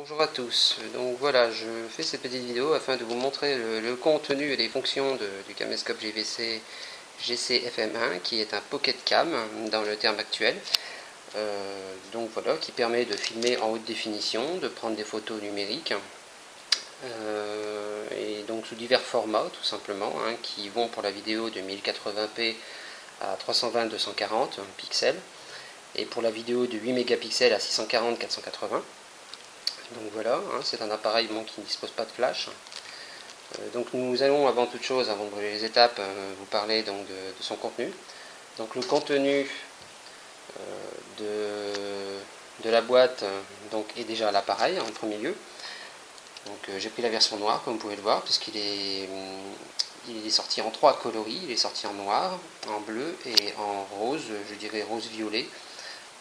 Bonjour à tous, donc voilà, je fais cette petite vidéo afin de vous montrer le contenu et les fonctions du caméscope JVC GC-FM1 qui est un pocket cam dans le terme actuel. Donc voilà, qui permet de filmer en haute définition, de prendre des photos numériques et donc sous divers formats tout simplement, qui vont pour la vidéo de 1080p à 320-240 pixels et pour la vidéo de 8 mégapixels à 640-480. Donc voilà, c'est un appareil qui ne dispose pas de flash. Donc nous allons avant toute chose, avant de brûler les étapes, vous parler donc de son contenu. Donc le contenu de la boîte est déjà à l'appareil en premier lieu. Donc j'ai pris la version noire comme vous pouvez le voir, puisqu'il est, il est sorti en 3 coloris. Il est sorti en noir, en bleu et en rose, je dirais rose-violet.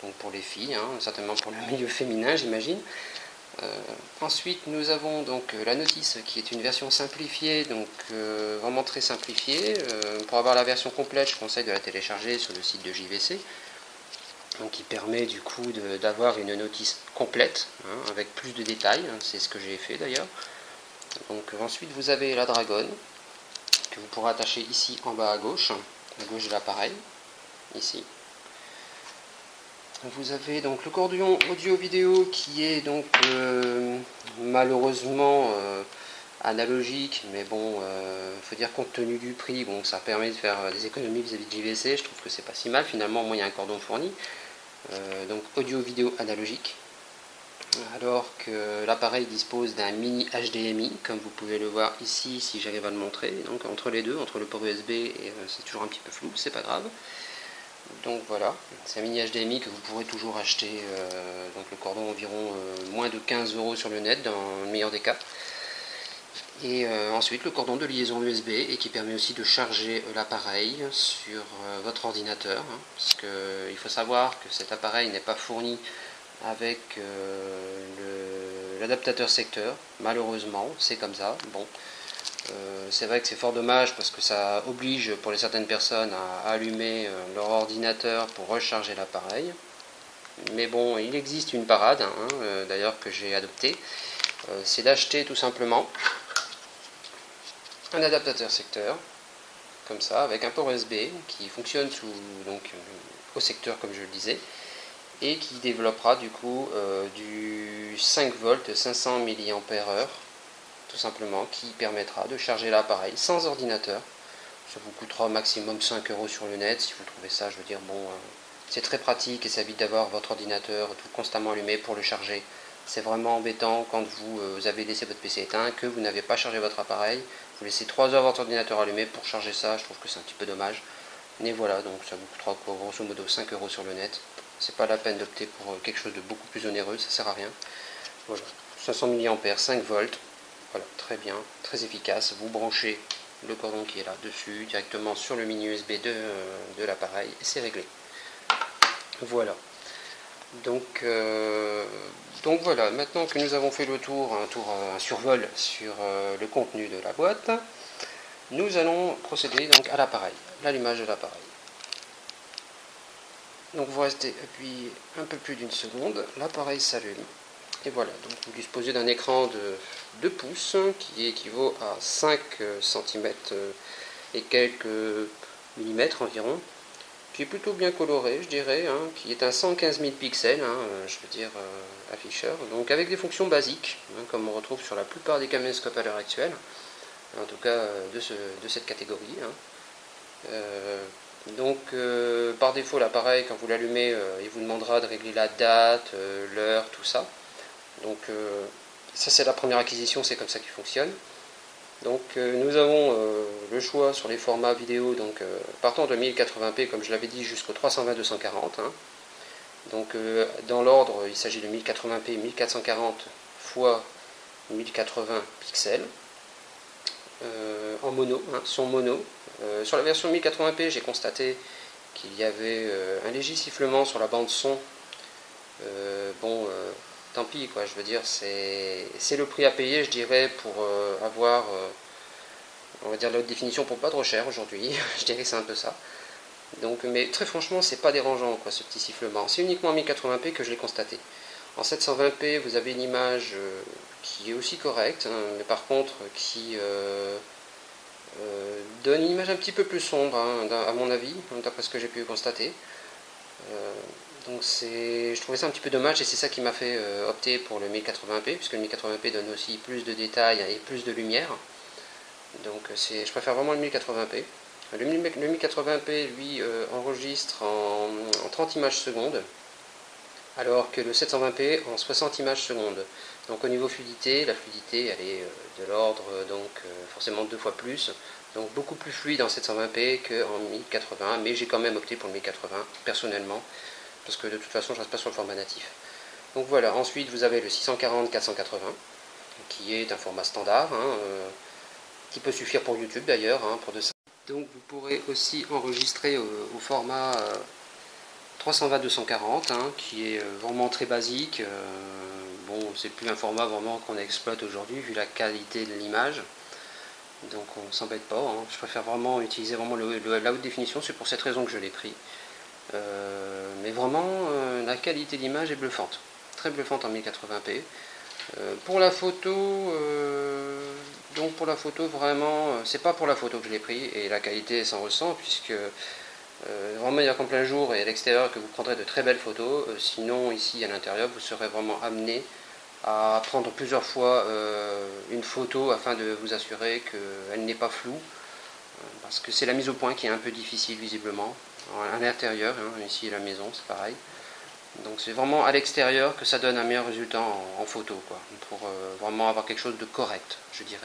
Donc pour les filles, certainement pour le milieu féminin j'imagine. Ensuite nous avons donc la notice qui est une version simplifiée, donc vraiment très simplifiée. Pour avoir la version complète, je conseille de la télécharger sur le site de JVC, donc qui permet du coup d'avoir une notice complète avec plus de détails. C'est ce que j'ai fait d'ailleurs. Donc ensuite vous avez la dragonne que vous pourrez attacher ici en bas à gauche de l'appareil, ici. Vous avez donc le cordon audio-vidéo qui est donc malheureusement analogique, mais bon, faut dire compte tenu du prix, bon, ça permet de faire des économies vis-à-vis de JVC. Je trouve que c'est pas si mal finalement. Moi, il y a un cordon fourni, donc audio-vidéo analogique, alors que l'appareil dispose d'un mini HDMI, comme vous pouvez le voir ici, si j'arrive à le montrer. Donc entre les deux, entre le port USB et c'est toujours un petit peu flou, c'est pas grave. Donc voilà, c'est un mini HDMI que vous pourrez toujours acheter, donc le cordon environ moins de 15 € sur le net dans le meilleur des cas. Et ensuite le cordon de liaison USB et qui permet aussi de charger l'appareil sur votre ordinateur, parce qu'il faut savoir que cet appareil n'est pas fourni avec l'adaptateur secteur, malheureusement, c'est comme ça. Bon. C'est vrai que c'est fort dommage parce que ça oblige pour certaines personnes à allumer leur ordinateur pour recharger l'appareil. Mais bon, il existe une parade, d'ailleurs que j'ai adoptée. C'est d'acheter tout simplement un adaptateur secteur, comme ça, avec un port USB qui fonctionne au secteur comme je le disais, et qui développera du coup du 5 volts 500 mAh, tout simplement, qui permettra de charger l'appareil sans ordinateur. Ça vous coûtera au maximum 5 € sur le net. Si vous trouvez ça, je veux dire, bon, c'est très pratique et ça évite d'avoir votre ordinateur tout constamment allumé pour le charger. C'est vraiment embêtant quand vous avez laissé votre PC éteint, que vous n'avez pas chargé votre appareil. Vous laissez 3 heures votre ordinateur allumé pour charger ça. Je trouve que c'est un petit peu dommage. Mais voilà, donc ça vous coûtera grosso modo 5 € sur le net. C'est pas la peine d'opter pour quelque chose de beaucoup plus onéreux, ça sert à rien. Voilà, 500 mAh, 5 volts. Voilà, très bien, très efficace. Vous branchez le cordon qui est là dessus directement sur le mini USB de l'appareil et c'est réglé. Voilà. Donc voilà, maintenant que nous avons fait le tour, un survol sur le contenu de la boîte, nous allons procéder donc à l'appareil, l'allumage de l'appareil. Donc vous restez appuyé un peu plus d'une seconde, l'appareil s'allume. Et voilà, donc vous disposez d'un écran de 2 pouces qui équivaut à 5 cm et quelques millimètres environ, qui est plutôt bien coloré, je dirais, qui est un 115 000 pixels, je veux dire afficheur, donc avec des fonctions basiques, comme on retrouve sur la plupart des caméscopes à l'heure actuelle, en tout cas de cette catégorie. Donc par défaut l'appareil, quand vous l'allumez, il vous demandera de régler la date, l'heure, tout ça. Donc ça c'est la première acquisition, c'est comme ça qu'il fonctionne. Donc nous avons le choix sur les formats vidéo, donc partant de 1080p comme je l'avais dit jusqu'au 320-240. Donc dans l'ordre il s'agit de 1080p 1440 x 1080 pixels en mono, son mono. Sur la version 1080p j'ai constaté qu'il y avait un léger sifflement sur la bande son. Tant pis, quoi, je veux dire, c'est le prix à payer, je dirais, pour avoir, on va dire, la haute définition pour pas trop cher aujourd'hui. Je dirais que c'est un peu ça. Donc, mais très franchement, c'est pas dérangeant, quoi, ce petit sifflement. C'est uniquement en 1080p que je l'ai constaté. En 720p, vous avez une image qui est aussi correcte, hein, mais par contre qui donne une image un petit peu plus sombre, hein, à mon avis, d'après ce que j'ai pu constater. Donc je trouvais ça un petit peu dommage et c'est ça qui m'a fait opter pour le 1080p, puisque le 1080p donne aussi plus de détails et plus de lumière. Donc je préfère vraiment le 1080p. Le 1080p, lui, enregistre en 30 images secondes, alors que le 720p en 60 images secondes. Donc au niveau fluidité, la fluidité elle est de l'ordre forcément 2 fois plus, donc beaucoup plus fluide en 720p qu'en 1080, mais j'ai quand même opté pour le 1080 personnellement, parce que de toute façon je reste pas sur le format natif. Donc voilà, ensuite vous avez le 640-480, qui est un format standard, hein, qui peut suffire pour YouTube d'ailleurs, hein, pour de ça. Donc vous pourrez aussi enregistrer au format 320-240, hein, qui est vraiment très basique. Bon, c'est plus un format vraiment qu'on exploite aujourd'hui vu la qualité de l'image. Donc on ne s'embête pas, hein. Je préfère vraiment utiliser vraiment la haute définition, c'est pour cette raison que je l'ai pris. Mais vraiment, la qualité d'image est bluffante. Très bluffante en 1080p. Pour la photo, donc pour la photo vraiment, c'est pas pour la photo que je l'ai pris et la qualité s'en ressent puisque vraiment il y a qu'en plein jour et à l'extérieur que vous prendrez de très belles photos. Sinon ici à l'intérieur vous serez vraiment amené à prendre plusieurs fois une photo afin de vous assurer qu'elle n'est pas floue, parce que c'est la mise au point qui est un peu difficile visiblement. À l'intérieur, hein, ici à la maison c'est pareil. Donc c'est vraiment à l'extérieur que ça donne un meilleur résultat en photo, quoi, pour vraiment avoir quelque chose de correct, je dirais.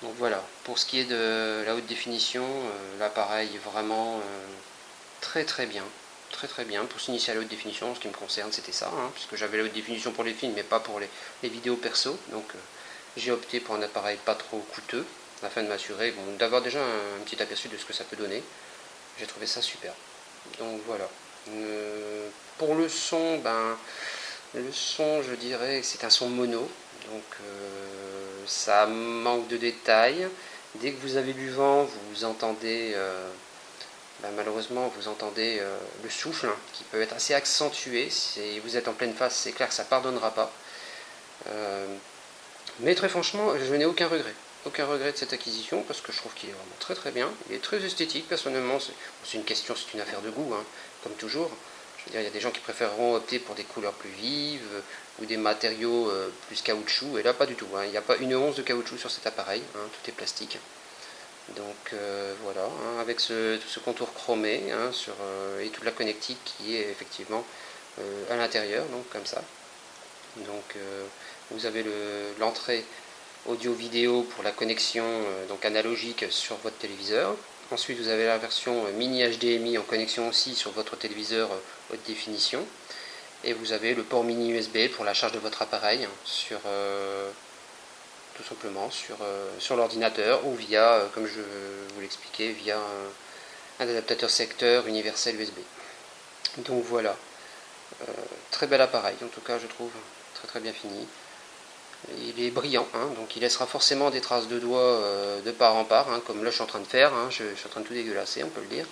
Donc voilà, pour ce qui est de la haute définition, l'appareil est vraiment très très bien. Très très bien. Pour s'initier à la haute définition, en ce qui me concerne, c'était ça, hein, puisque j'avais la haute définition pour les films, mais pas pour les vidéos perso. Donc j'ai opté pour un appareil pas trop coûteux, afin de m'assurer d'avoir déjà un petit aperçu de ce que ça peut donner. J'ai trouvé ça super. Donc voilà. Pour le son, je dirais que c'est un son mono, donc ça manque de détails. Dès que vous avez du vent, vous entendez, malheureusement, vous entendez le souffle, hein, qui peut être assez accentué. Si vous êtes en pleine face, c'est clair que ça ne pardonnera pas. Mais très franchement, je n'ai aucun regret. Aucun regret de cette acquisition parce que je trouve qu'il est vraiment très très bien. Il est très esthétique personnellement. C'est une question, c'est une affaire de goût, hein, comme toujours. Je veux dire, il y a des gens qui préféreront opter pour des couleurs plus vives ou des matériaux plus caoutchouc. Et là, pas du tout, hein. Il n'y a pas une once de caoutchouc sur cet appareil. Hein, tout est plastique. Donc voilà, hein, avec tout ce contour chromé, hein, et toute la connectique qui est effectivement à l'intérieur, donc comme ça. Donc vous avez l'entrée audio-vidéo pour la connexion donc analogique sur votre téléviseur. Ensuite, vous avez la version mini HDMI en connexion aussi sur votre téléviseur haute définition. Et vous avez le port mini USB pour la charge de votre appareil tout simplement sur l'ordinateur ou via, comme je vous l'expliquais, via un adaptateur secteur universel USB. Donc voilà, très bel appareil en tout cas je trouve, très très bien fini. Il est brillant, hein, donc il laissera forcément des traces de doigts de part en part, hein, comme là je suis en train de faire, hein, je suis en train de tout dégueulasser, on peut le dire.